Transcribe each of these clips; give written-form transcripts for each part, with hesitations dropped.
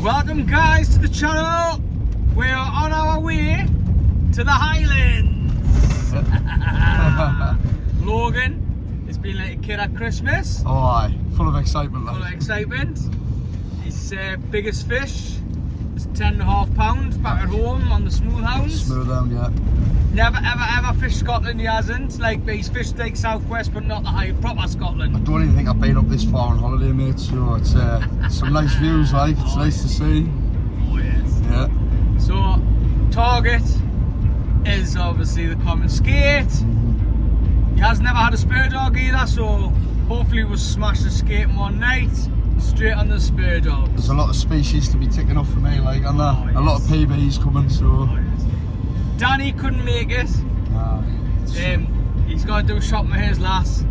Welcome guys to the channel. We're on our way to the Highlands. Logan has been like a kid at Christmas. Oh aye, full of excitement. Full of excitement. His biggest fish is 10.5 pounds back at home on the smooth hounds. Smooth hound, yeah. Never ever fished Scotland, he hasn't. Like, he's fished like southwest, but not the high proper Scotland. I don't even think I've been up this far on holiday, mate. So it's some nice views, like it's nice to see. Oh yes. Yeah. So target is obviously the common skate. He has never had a spur dog either, so hopefully we'll smash the skate in one night. Straight on the spur dog. There's a lot of species to be ticking off for me, like, and yes. A lot of PBs coming, so. Oh, yes. Danny couldn't make it. He's got to do shopping with his lass.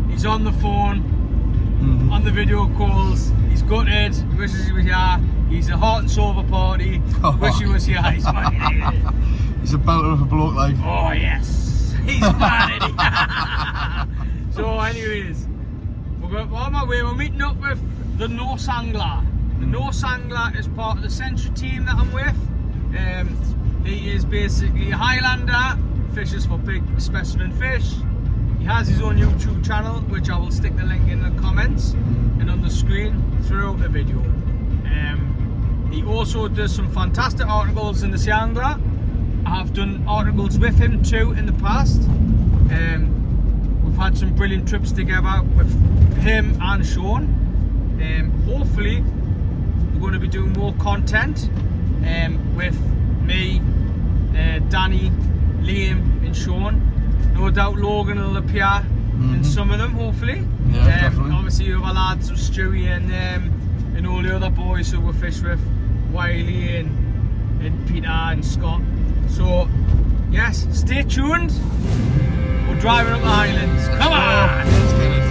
He's on the phone, on the video calls. He's gutted. He wishes he was here. He's a heart and soul of a party. Wish he was here. He's fucking He's a belter of a bloke, like. Oh yes, he's mad. So, anyways, we're on my way. We're meeting up with the Norse Angler. The Norse Angler is part of the Century team that I'm with. He is basically a Highlander, fishes for big specimen fish. He has his own YouTube channel, which I will stick the link in the comments and on the screen throughout the video. He also does some fantastic articles in the Sea Angler. I have done articles with him too in the past. We've had some brilliant trips together with him and Sean. Hopefully we're going to be doing more content with me, Danny, Liam and Sean. No doubt Logan will appear in some of them, hopefully. Yeah, definitely. Obviously other lads, Stewie and all the other boys who we fish with, Wiley and Peter and Scott. So yes, stay tuned. We're driving up the Highlands. Come on! Let's get it.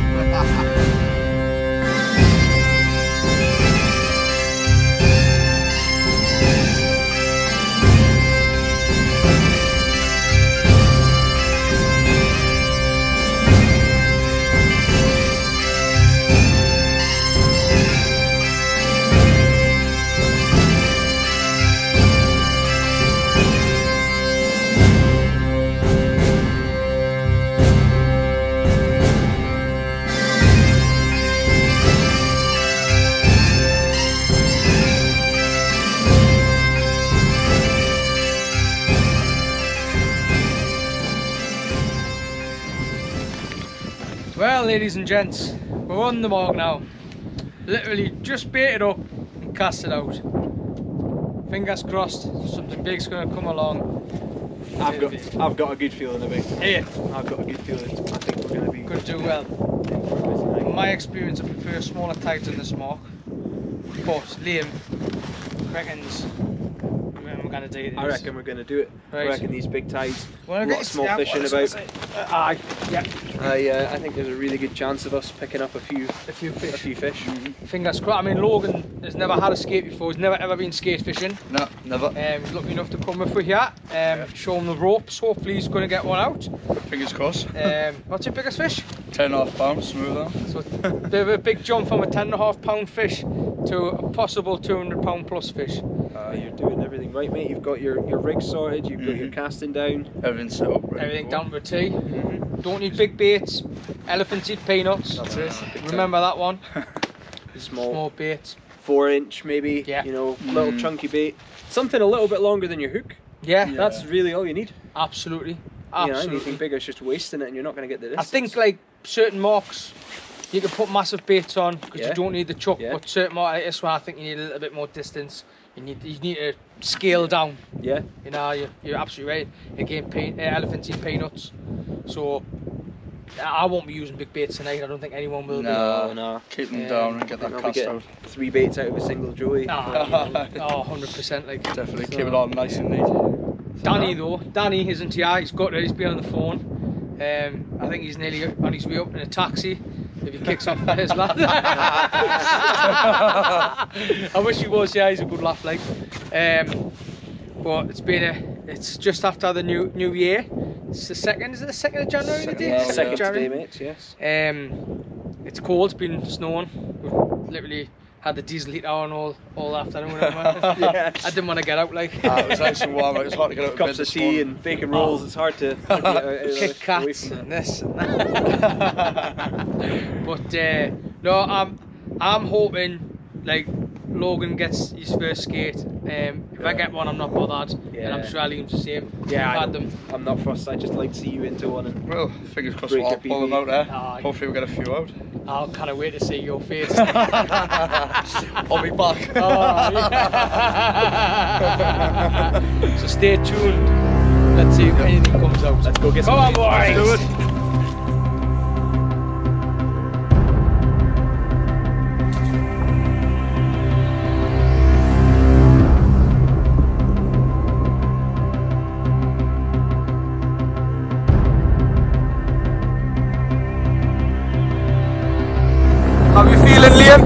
Well, ladies and gents, we're on the mark now. Literally just baited up and cast it out. Fingers crossed, something big's going to come along. I've got a good feeling about it. Yeah, I've got a good feeling. I think we're going to be could do well. In my experience, I prefer smaller tides on this mark. Of course, Liam reckons we're going to do this. I reckon we're going to do it. Right. I reckon these big tides, Well, a lot of small fishing about. Aye, yeah. I think there's a really good chance of us picking up a few fish. Fingers crossed. I mean, Logan has never had a skate before. He's never ever been skate fishing. No, never. He's lucky enough to come with us here. Show him the ropes. Hopefully, he's going to get one out. Fingers crossed. What's your biggest fish? 10.5 pounds, smooth hound. So, bit of a big jump from a 10.5 pound fish to a possible 200 pound plus fish. You're doing everything right, mate. You've got your rig sorted. You've got your casting down. Everything's set up. Ready. Everything down to a T. Don't need big baits. Elephant seed peanuts. That's it. Remember that one. Small baits. 4-inch maybe. Yeah. You know, little chunky bait. Something a little bit longer than your hook. Yeah, That's really all you need. absolutely. You know, Absolutely. anything bigger is just wasting it, and you're not going to get the I distance. think like certain marks you can put massive baits on because Yeah. you don't need the chuck, Yeah. but certain marks like this one I think you need a little bit more distance. You need to scale down. Yeah. You know, you're absolutely right. Again, elephant seed peanuts. So I won't be using big baits tonight. I don't think anyone will. No. Keep them down and get that I'll be cast getting out. 3 baits out of a single joey. Oh, 100%. Like Definitely keep it on nice and neat. Danny isn't here. He's got it. He's been on the phone. I think he's nearly on his way up in a taxi. If he kicks off for his lad. I wish he was. Yeah, he's a good laugh, like. But it's just after the new year. It's the second. Is it the 2nd of January? Second today, mate. Yes. It's cold. It's been snowing. We've literally had the diesel heater on all afternoon. I didn't want to get out like. It was nice and warm. It was hard to get out of bed Cups of this tea morning. and bacon rolls. It's hard to Kit Kats and this and that. But no, I'm hoping like Logan gets his first skate. If I get one, I'm not bothered. And I'm sure Liam's the same. Yeah, I've had them. I'm not fussed. I just like to see you into one. And Well, fingers crossed break we'll your pull them PB. out there. Aye. Hopefully we'll get a few out. I can't wait to see your face. I'll be back. So stay tuned. Let's see if anything comes out. let's go get some. Come on, meat. boys. Let's do it. How you feeling, Liam?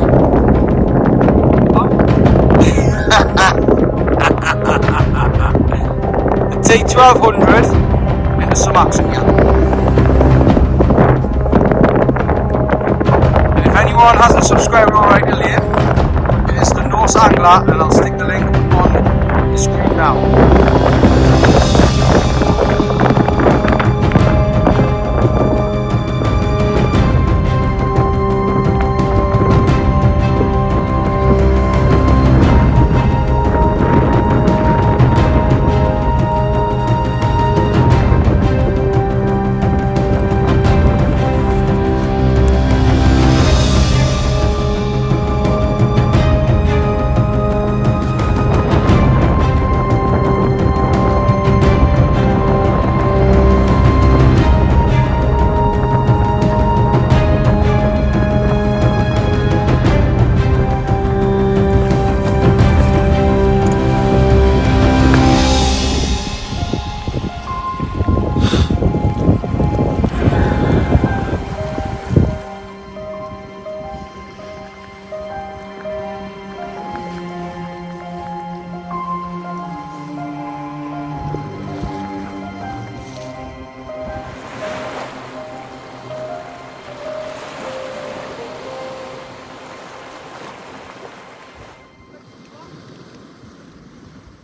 The T1200 into some action, yeah. And if anyone hasn't subscribed already to Liam, it is the Norse Angler, and I'll stick the link on the screen now.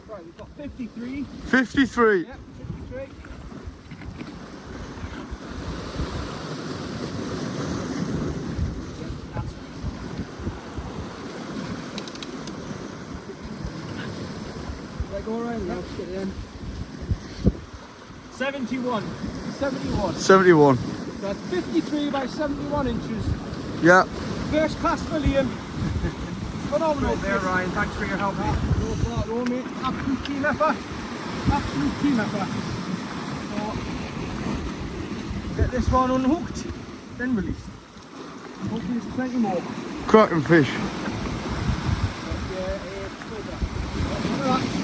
Right, we've got 53. 53. Yep, 53. Right, go around now, get in. 71. 71. 71. That's 53 by 71 inches. Yeah. First class for Liam. Phenomenal. Right there, Ryan. Thanks for your help, mate. No problem, mate. Absolute team effort. Absolute team effort. So, get this one unhooked, then released. Hopefully there's plenty more. Cracking fish.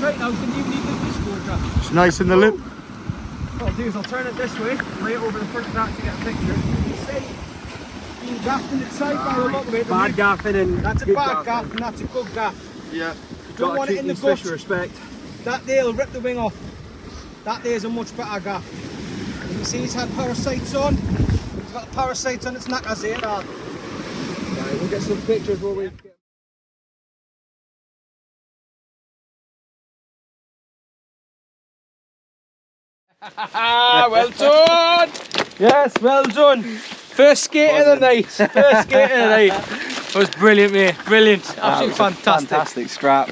Right now, can you leave this disclosure? It's nice in the lip. What I'll do is I'll turn it this way, lay it over the front of that to get a picture. You see, being gaffed in its side by the look of it. Bad gaffing and That's a good bad gaff gaffing. and that's a good gaff. Yeah. You don't want it in the gut. Fish with respect. That there will rip the wing off. That there's a much better gaff. You can see he's had parasites on. He's got parasites on its knackers here. Right, we'll get some pictures while we. Well done! Yes, well done. First skate of the night. First skate of the night. It was brilliant, mate. Brilliant. Absolutely fantastic. Fantastic scrap.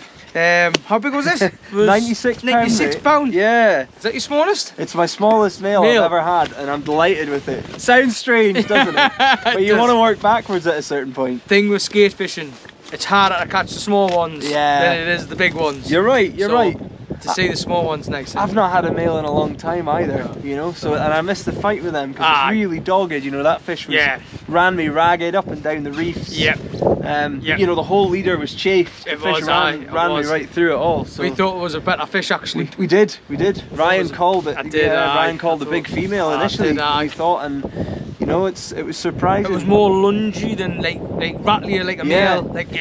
How big was this? 96 pounds. 96 pound. Yeah. Is that your smallest? It's my smallest male Male. I've ever had, and I'm delighted with it. Sounds strange, doesn't it? But you does. want to work backwards at a certain point. Thing with skate fishing, it's harder to catch the small ones Yeah. than it is the big ones. You're right. You're So, right. To see the small ones next. I've not had a male in a long time either, you know. So, and I missed the fight with them because Aye. it's really dogged. You know, that fish was ran me ragged up and down the reefs. Yep. Yep. You know, the whole leader was chafed. It The fish was, ran, it ran was. me right through it all. So We thought it was a better fish actually. we did. Ryan was- called it. I did, Yeah, aye. Ryan called I the big thought- female I initially. did, aye. We thought, and you know, it was surprising. It was more lungy than like rattlier like a Yeah. male. Like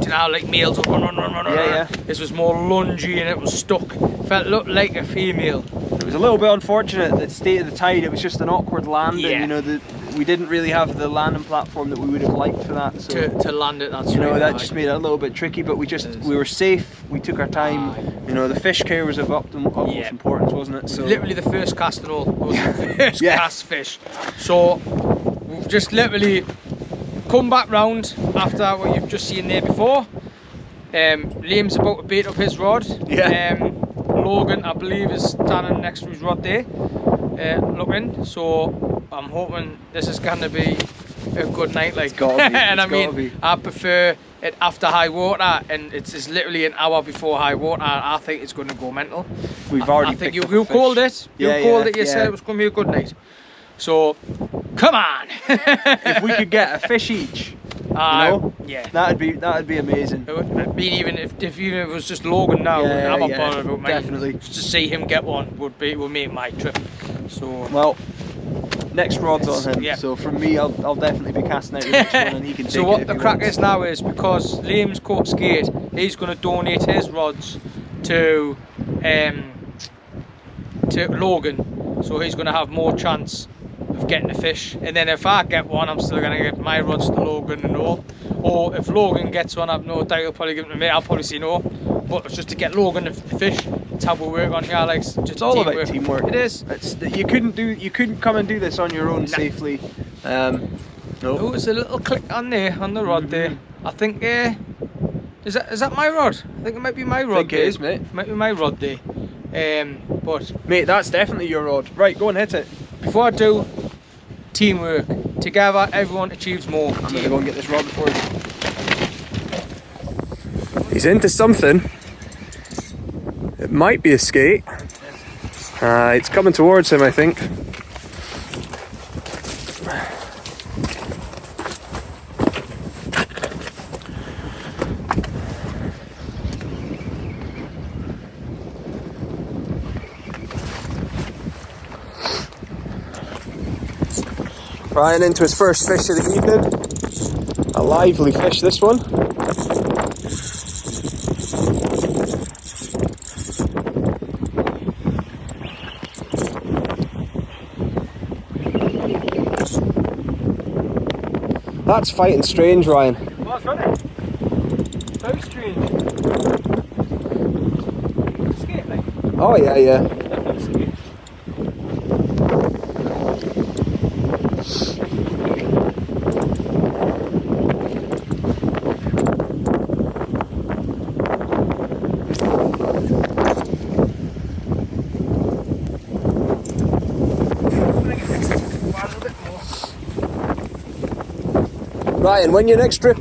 you know, like males will run. Yeah, yeah. This was more lungy and it was stuck. Looked like a female. was a little bit unfortunate, the state of the tide. It was just an awkward landing. Yeah. You know, we didn't really have the landing platform that we would have liked for that. So to land it, that's you know, right, that just made it a little bit tricky. But we were safe. We took our time. You know, the fish care was of utmost importance, wasn't it? So literally the first cast and all was the first Yeah. cast fish. So we've just literally come back round after what you've just seen there before. Liam's about to bait up his rod. Yeah. Logan, I believe, is standing next to his rod there, looking. So I'm hoping this is going to be a good night. Like, It's gotta be. and It's I mean, gotta be. I prefer it after high water, and it's literally an hour before high water. I think it's going to go mental. We've already. I think picked up you a fish. called it. You Yeah, called yeah, it. You said yeah. it was going to be a good night. So, come on. If we could get a fish each, you know, yeah. that'd be amazing. It would, I mean, even if it was just Logan now, Yeah, I'm not yeah, bothered about mine. definitely. Just to see him get one would make my trip. So Well, next rod's on him. Yeah. So from me, I'll definitely be casting out the next one, and he can take so it what if the he crack wants. is now is, because Liam's caught skate, he's going to donate his rods to Logan, so he's going to have more chance of getting a fish. And then if I get one, I'm still going to get my rods to Logan and all. Or if Logan gets one, I've no doubt he'll probably give them to me. I'll probably say no. But it's just to get Logan a fish. That's how we work on here, like just It's all about teamwork. It is. You couldn't come and do this on your own safely. Oh, No. there's a little click on there, on the rod there. I think, is that my rod? I think it might be my rod. I think it there. is, mate. Might be my rod there. But Mate, that's definitely your rod. Right, go and hit it. before I do, teamwork. Together, everyone achieves more. I'm gonna go and get this rod before. He's into something. It might be a skate. It's coming towards him, I think. Ryan into his first fish of the evening. A lively fish, this one. That's fighting strange, Ryan. Well, that's right. Very strange. Skate, like. Oh yeah, yeah. Definitely skate. Ryan, when your next trip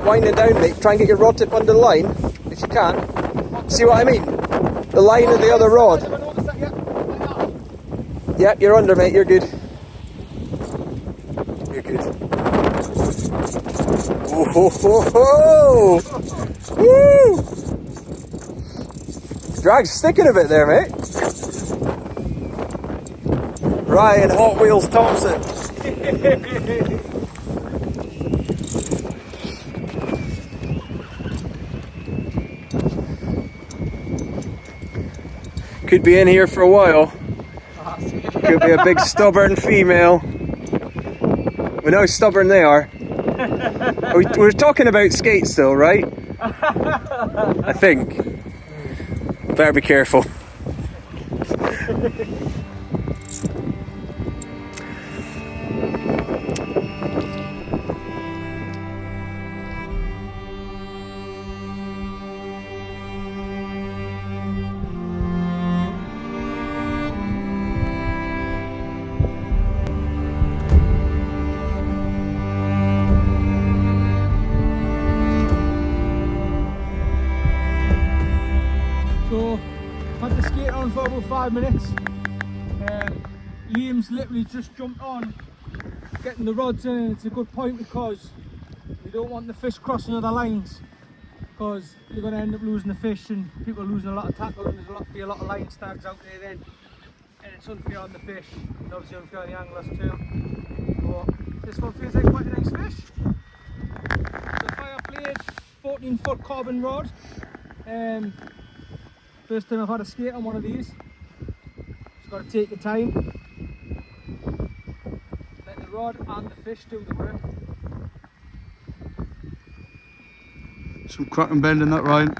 winding down, mate, try and get your rod tip under the line, if you can. See what I mean? The line of the other rod. Yep, you're under, mate, you're good. You're good. Oh, ho, ho, ho. Woo! Drag's sticking a bit there, mate. Ryan Hot Wheels Thompson. Could be in here for a while. Could be a big stubborn female. We know how stubborn they are. We're talking about skates still, right? I think. Better be careful. So, had the skate on for about 5 minutes. Liam's literally just jumped on, getting the rods in, and it's a good point because we don't want the fish crossing other lines, because you're going to end up losing the fish and people are losing a lot of tackle, and there's be a lot of line snags out there then, and it's unfair on the fish and obviously unfair on the anglers too. But this one feels like quite a nice fish. It's a fire blade 14-foot carbon rod. First time I've had a skate on one of these. Just got to take your time. Let the rod and the fish do the work. Some crack and bend in that, Ryan.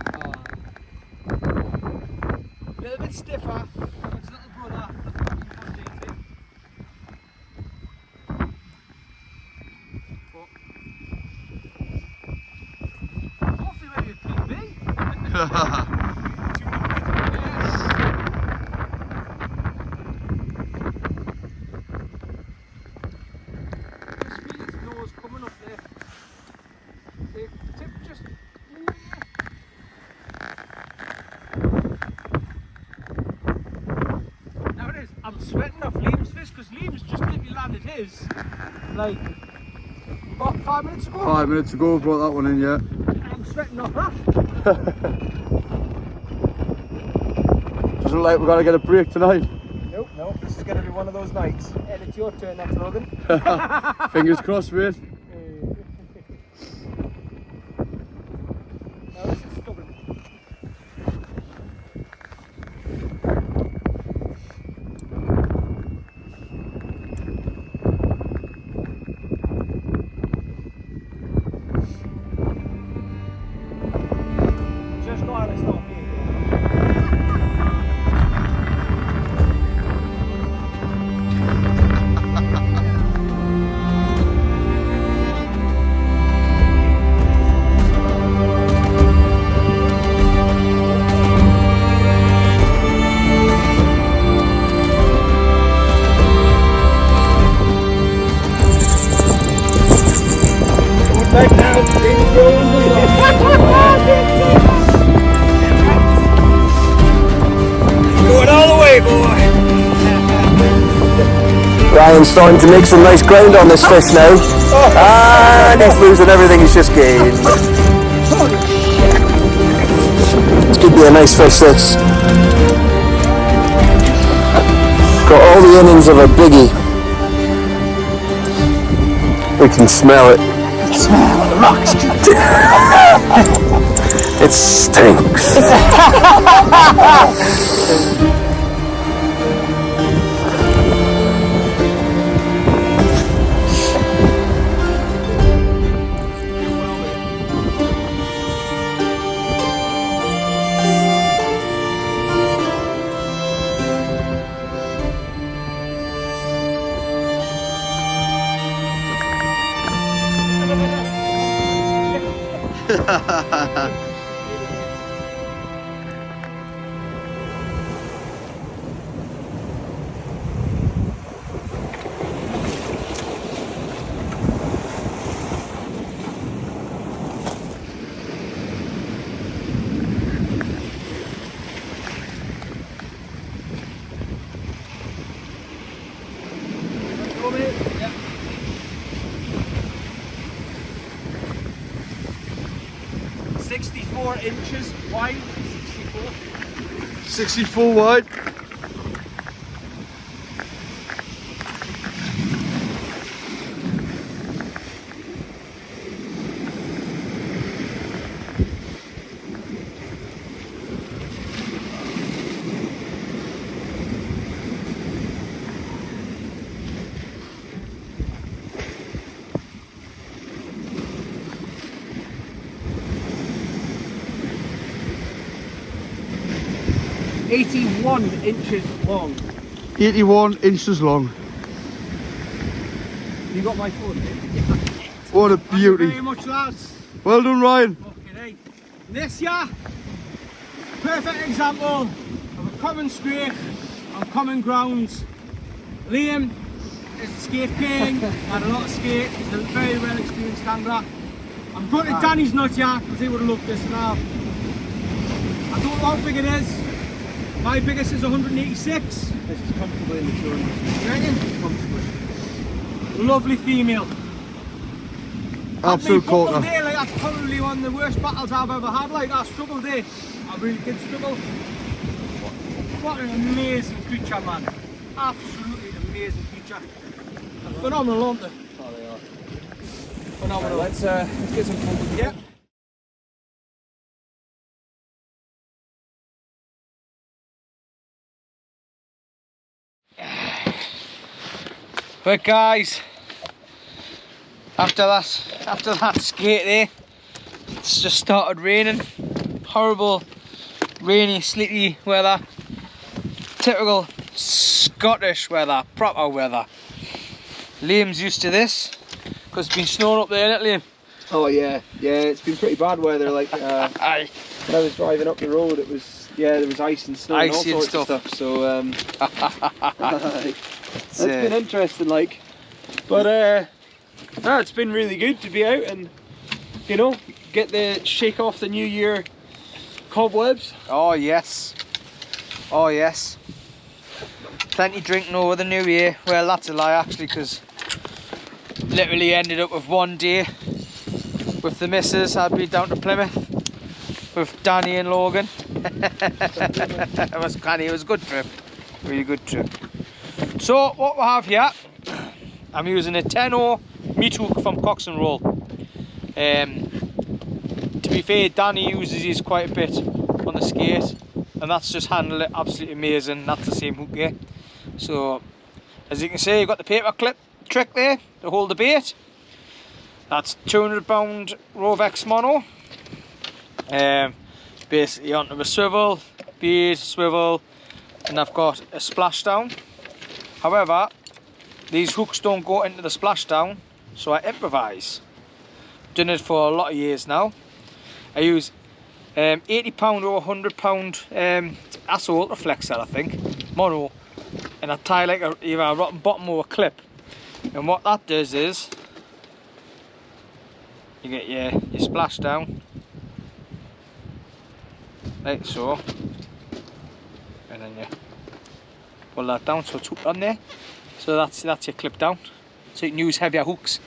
A little bit stiffer than its little brother, the fucking contained. But hopefully where you PB. Just feel its nose coming up there. The tip just. Now it is. I'm sweating off Liam's fish because Liam's just maybe landed his like about 5 minutes ago. 5 minutes ago, brought that one in, yeah. I'm sweating off that. Doesn't look like we're gonna get a break tonight. Nope, no, this is going to be one of those nights. And it's your turn next, Logan. Fingers crossed, mate. Now this is stubborn. Just go on and stop me. Right now, things going Going all the way, boy. Ryan's starting to make some nice ground on this fish now. And he's losing everything he's just gained. It's going to be a nice fish, this. Got all the innings of a biggie. We can smell it. Smell the rocks. It stinks. Yeah. 64 inches wide. 64. 64 wide. $81 inches long. 81 inches long. You got my phone? What a Thank you beauty. very much, lads. Well done, Ryan. Okay, this year, perfect example of a common scrape on common grounds. Liam is the skate king, had a lot of skate, he's a very well experienced angler. I'm going to Danny's nut here because he would have loved this now. I don't know how big it is. My biggest is 186. This is comfortably in the 200. You reckon? Comfortably. Lovely female. Absolute corker. Day, like, that's probably one of the worst battles I've ever had. Like, I struggled there. I really did struggle. What an amazing creature, man. Absolutely amazing creature. Phenomenal, aren't they? Oh, they are. Phenomenal. Let's get some fun. Yeah. But guys, after that skate there, it's just started raining. Horrible, rainy, sleety weather. Typical Scottish weather, proper weather. Liam's used to this because it's been snowing up there, isn't it, Liam? Oh yeah, it's been pretty bad weather. Like Aye. when I was driving up the road, it was there was ice and snow and all Icy and sorts of stuff. So it's been interesting, like. But no, it's been really good to be out and shake off the new year cobwebs. Oh yes. Oh yes. Plenty drinking over the new year. Well, that's a lie actually, because literally ended up with one day with the missus. I'd be down to Plymouth with Danny and Logan. It was a good trip. Really good trip. So what we have here, I'm using a 10-0 meat hook from Cox Rawle. To be fair, Danny uses his quite a bit on the skate, and that's just handled it absolutely amazing. That's the same hook here. So as you can see, you've got the paper clip trick there to hold the bait. That's 200-pound Rovex mono. Basically onto a swivel, bead, swivel, and I've got a splashdown. However, these hooks don't go into the splashdown, so I improvise. Done it for a lot of years now. I use 80-pound or 100-pound that's ultra flexor, I think, mono, and I tie like either a rotten bottom or a clip. And what that does is you get your splashdown like so, and then you pull that down so it's hooked on there. So that's your clip down, so you can use heavier hooks.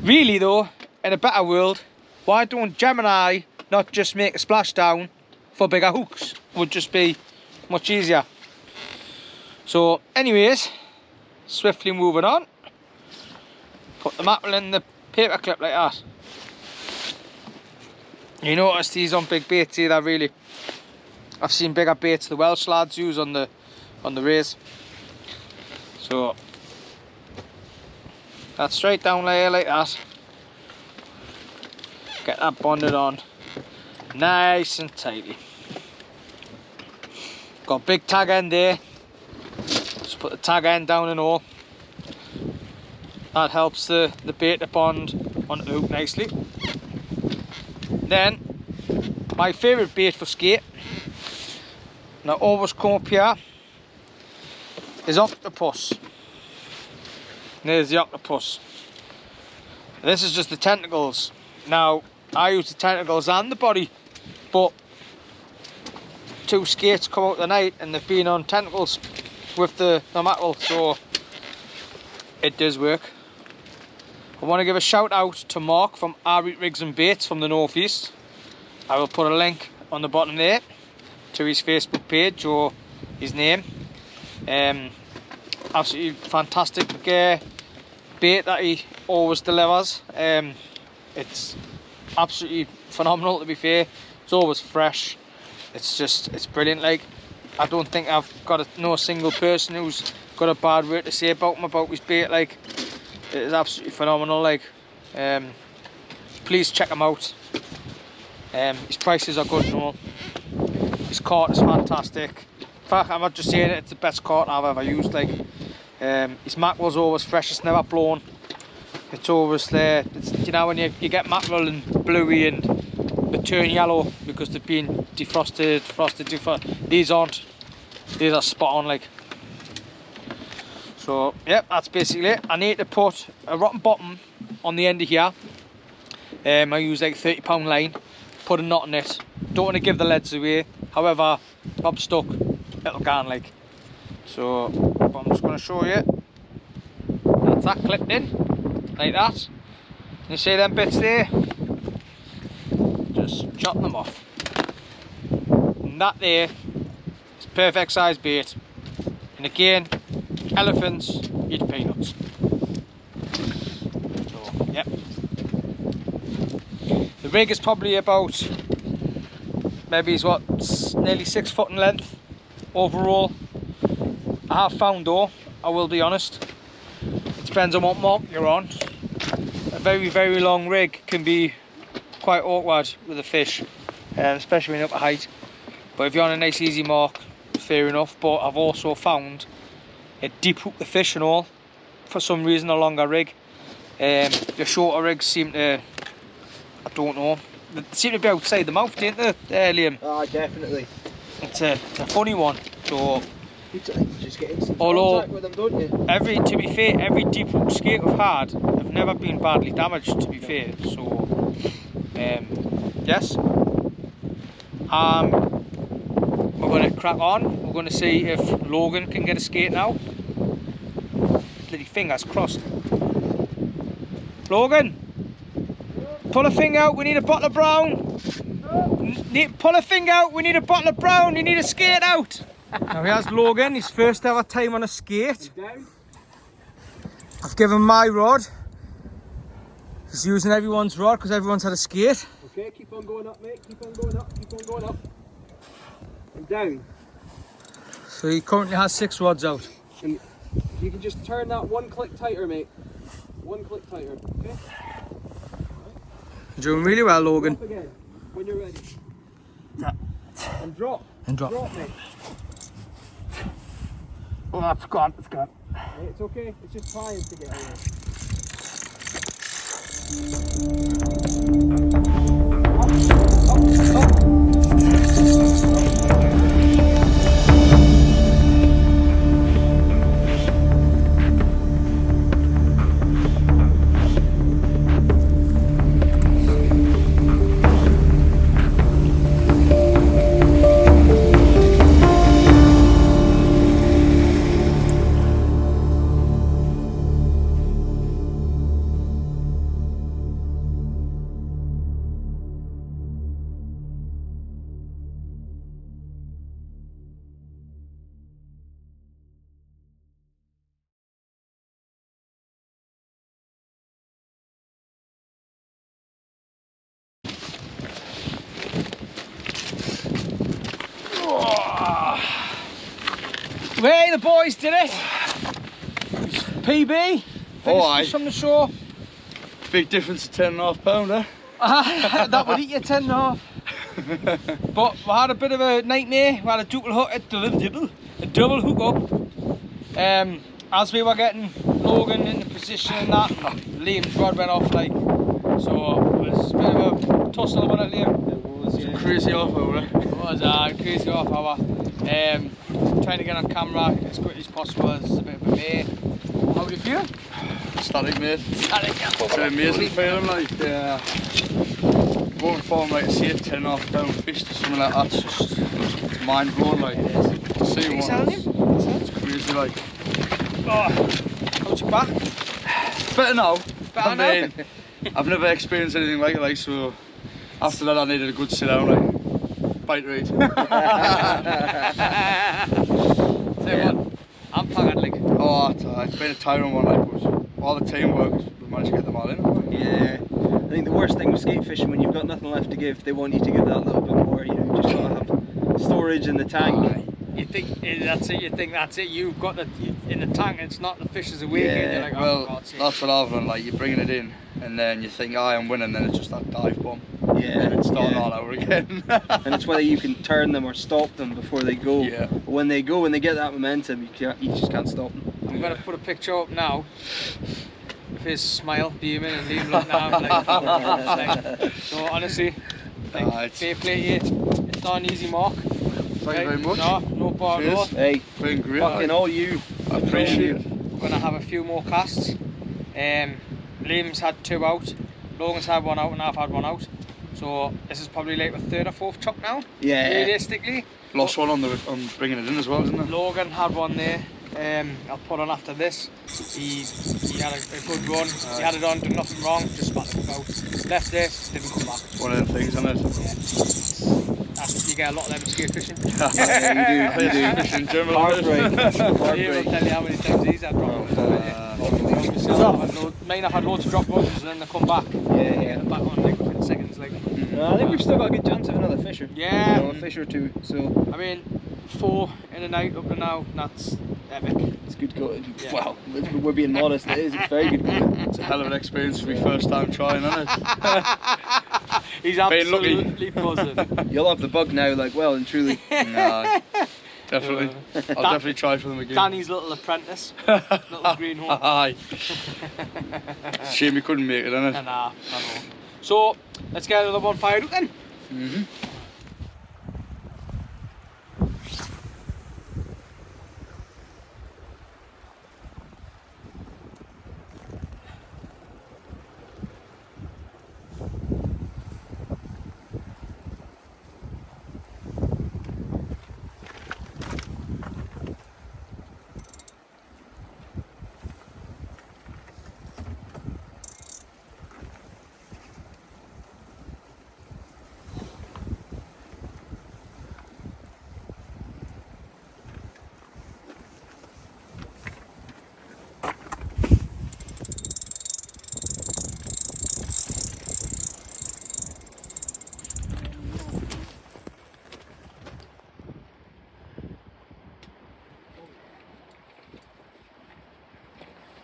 Really though, in a better world, why don't Gemini not just make a splashdown for bigger hooks? It would just be much easier. So anyways, swiftly moving on. Put the mackerel in the paper clip like that. You notice these on big baits here, really. I've seen bigger baits the Welsh lads use on the rays. So that's straight down layer like that. Get that bonded on nice and tightly. Got a big tag end there. Just put the tag end down and all. That helps the bait to bond onto the hook nicely. Then my favourite bait for skate, and I always come up here, is octopus. And there's the octopus. And this is just the tentacles. Now I use the tentacles and the body, but 2 skates come out the night and they've been on tentacles with the mackerel, so it does work. I want to give a shout out to Mark from Arby Rigs and Baits from the northeast. I will put a link on the bottom there to his Facebook page or his name. Absolutely fantastic bait that he always delivers. It's absolutely phenomenal, to be fair. It's always fresh. It's brilliant. Like, I don't think I've got no single person who's got a bad word to say about him, about his bait. Like, it is absolutely phenomenal. Like, please check him out. His prices are good and all. His cart is fantastic. In fact, I'm not just saying it, it's the best cart I've ever used. Like, his mackerel's always fresh, it's never blown. It's always there. It's, you know, when you get mackerel and bluey and they turn yellow because they've been defrosted, these aren't. These are spot on, like. So, yep, that's basically it. I need to put a rotten bottom on the end of here. I use like 30-pound line, put a knot in it. Don't want to give the leads away. However, if I'm stuck, it'll go on, like. So, I'm just going to show you. That's that clipped in, like that. You see them bits there? Just chop them off. And that there is perfect size bait. And again, elephants eat peanuts. So, yep. The rig is probably about, maybe it's what, nearly 6 foot in length overall. I have found though, I will be honest, Depends on what mark you're on. A very, very long rig can be quite awkward with a fish, especially when you're up at height. But if you're on a nice easy mark, fair enough. But I've also found it deep hook the fish and all, for some reason, a longer rig. The shorter rigs seem to, I don't know, they seem to be outside the mouth, don't they, Liam? Ah, definitely. It's a funny one. So, You just get instant although contact with them, don't you? to be fair, every deep hook skate we've had have never been badly damaged, to be fair. So, yes. We're going to crack on. We're going to see if Logan can get a skate now. Bloody fingers crossed. Logan, pull a finger out. We need a bottle of brown. Pull a finger out. We need a bottle of brown. You need a skate out. Now here's Logan. His first ever time on a skate. I've given my rod. He's using everyone's rod because everyone's had a skate. Okay, keep on going up, mate. Keep on going up. Keep on going up. And down. So he currently has 6 rods out. And you can just turn that one click tighter, mate. One click tighter. Okay. You're doing really well, Logan. Drop again when you're ready. And drop. And drop. Drop, mate. Oh, that's gone. It's gone. Hey, it's okay. It's just trying to get away. Hey, the boys did it. PB. Oh, aye. From the shore. Big difference of 10.5 pound, eh? That would eat you 10.5. But we had a bit of a nightmare. We had a double hookup. As we were getting Logan into position and that, Liam's rod went off like. So it was a bit of a tussle, wasn't it, Liam? It was, yeah. Crazy off hour, eh? It was a crazy off hour. Trying to get on camera as quickly as possible. It's a bit of a mare. How do you feel? Static, mate. Static. It's an amazing feeling, like, going from like say 10.5 pound fish to something like that's just mind blowing, like. To see Are you one, selling him? it's crazy, like. Oh, how's your back? Better now. Better I now? mean, I've never experienced anything like it, like, so after that I needed a good sit down, like, bite rate. Say what? I'm tired, like. Oh, it's been a tiring one, like, but all the teamwork, we managed to get them all in. Yeah. I think the worst thing with skate fishing, when you've got nothing left to give, they want you to give that little bit more. You know, you just gotta have storage in the tank. You think that's it, you've got it in the tank, it's not the fish is awake, and you're like, oh, well, God's sake. that's what I've done, like, you're bringing it in, and then you think, I'm winning, then it's just that dive bomb. Yeah. And it's starting yeah. all over again. And it's whether you can turn them or stop them before they go. Yeah. But when they go, when they get that momentum, you just can't stop them. I'm going to put a picture up now of his smile beaming and Liam looking at him like, so honestly, like, fair play to you. It's not an easy mark. Thank you very much. No bar at all. Hey, Been great. fucking all you. I appreciate it. We're going to have a few more casts. Liam's had 2 out, Logan's had 1 out, and I've had 1 out. So this is probably like the 3rd or 4th chuck now. Yeah. Realistically. Lost one on bringing it in as well, isn't it? Logan had 1 there. I'll put on after this. He had a good run. He had it on, did nothing wrong, just spat the hook out. Left there, didn't come back. One of them things, isn't it? That's, you get a lot of them in skate fishing. Yeah, you do. Fishing in general. Heartbreak. Liam will tell you how many times he's had dropped runs. Mine have had loads of drop runs and then they come back. Yeah. Get them back on like within seconds. Like. No, I think we've still got a good chance of another fisher. Yeah. You know, a fish or 2. So. I mean, 4 in a night up to now. That's epic. It's good going. Yeah. Wow, we're being modest. It is. It's very good going. It's a hell of an experience for me first time trying, isn't it? He's Been lucky. absolutely buzzing. You'll have the bug now, like well and truly. Nah, definitely. I'll definitely try for them again. Danny's little apprentice, little greenhorn. Aye. Shame we couldn't make it, innit? Nah, I know. So let's get another one fired up then.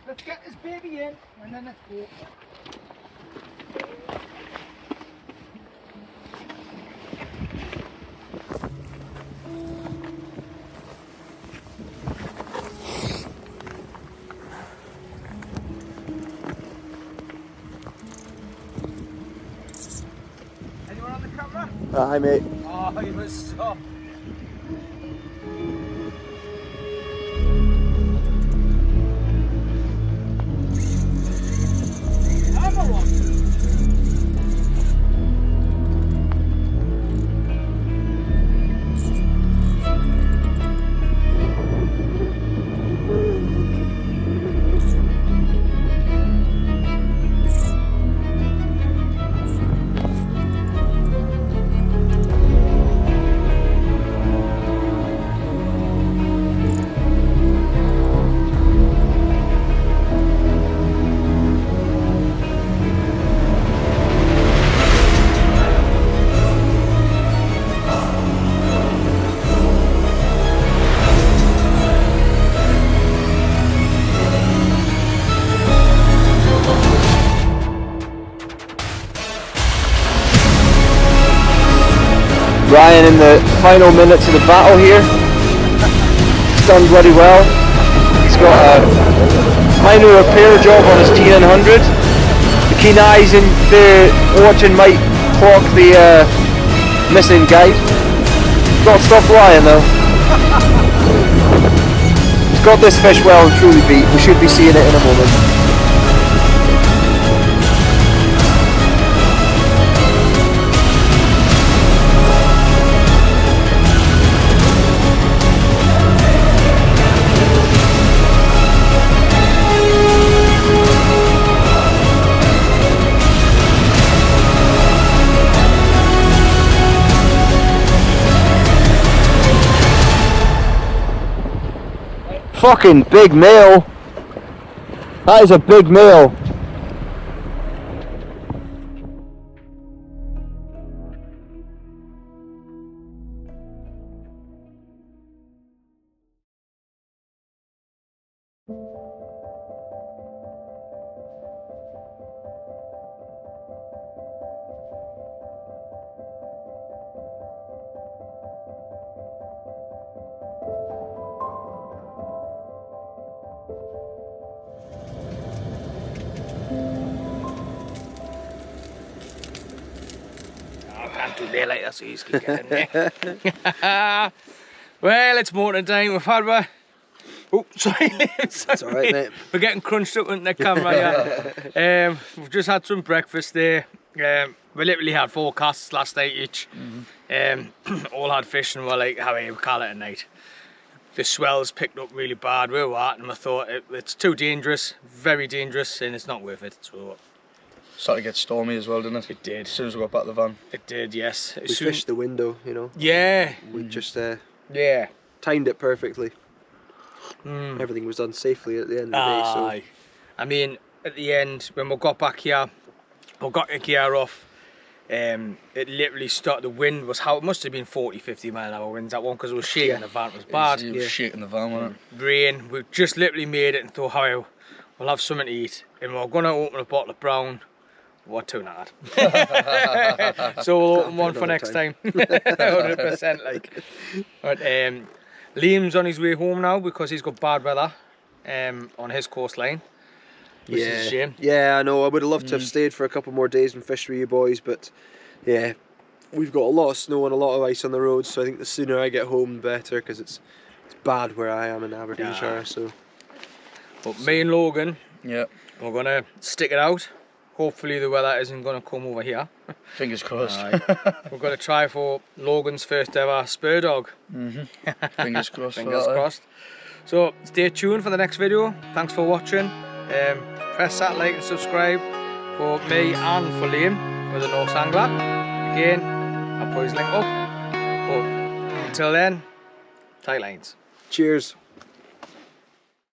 Let's get this baby in and then let's go. Anyone on the camera? Hi mate. Oh, you must stop. Another one. Ryan in the final minutes of the battle here. He's done bloody well. He's got a minor repair job on his T900. The keen eyes in there watching might clock the missing guide. He's got to stop lying though. He's got this fish well and truly beat. We should be seeing it in a moment. Fucking big male. That is a big male. There later, so he's getting there. Well, it's morning time. We've had oh, sorry. It's alright, mate. We're getting crunched up in the camera. Yeah. We've just had some breakfast there. We literally had 4 casts last night each. All had fish, and we're like, how we call it at night. The swells picked up really bad where we're at, and I thought it's too dangerous, very dangerous, and it's not worth it. So Started to get stormy as well, didn't it? it did. As soon as we got back to the van. It did, yes. We fished the window, you know. Yeah. We just Yeah. timed it perfectly. Everything was done safely at the end of the day. So I mean, at the end, when we got back here, we got the gear off. It literally started, the wind was how, it must have been 40-50 mile an hour winds that one, because it was shaking, the van was bad. It was shaking the van, wasn't it? Rain, we just literally made it and thought, how we'll have something to eat, and we're going to open a bottle of brown. What too hard. So we'll open one for next time. 100% like. But Liam's on his way home now because he's got bad weather on his coastline. Which is a shame. Yeah, I know. I would have loved to have stayed for a couple more days and fished with you boys, but yeah, we've got a lot of snow and a lot of ice on the road, so I think the sooner I get home the better, because it's bad where I am in Aberdeenshire. Yeah. So, but me and Logan, Yeah. we're gonna stick it out. Hopefully the weather isn't gonna come over here. Fingers crossed. We're gonna try for Logan's first ever spur dog. Fingers crossed. Fingers for that, crossed. So stay tuned for the next video. Thanks for watching. Press that like and subscribe for me and for Liam with the Norse Angler. Again, I'll put his link up. But until then, tight lines. cheers.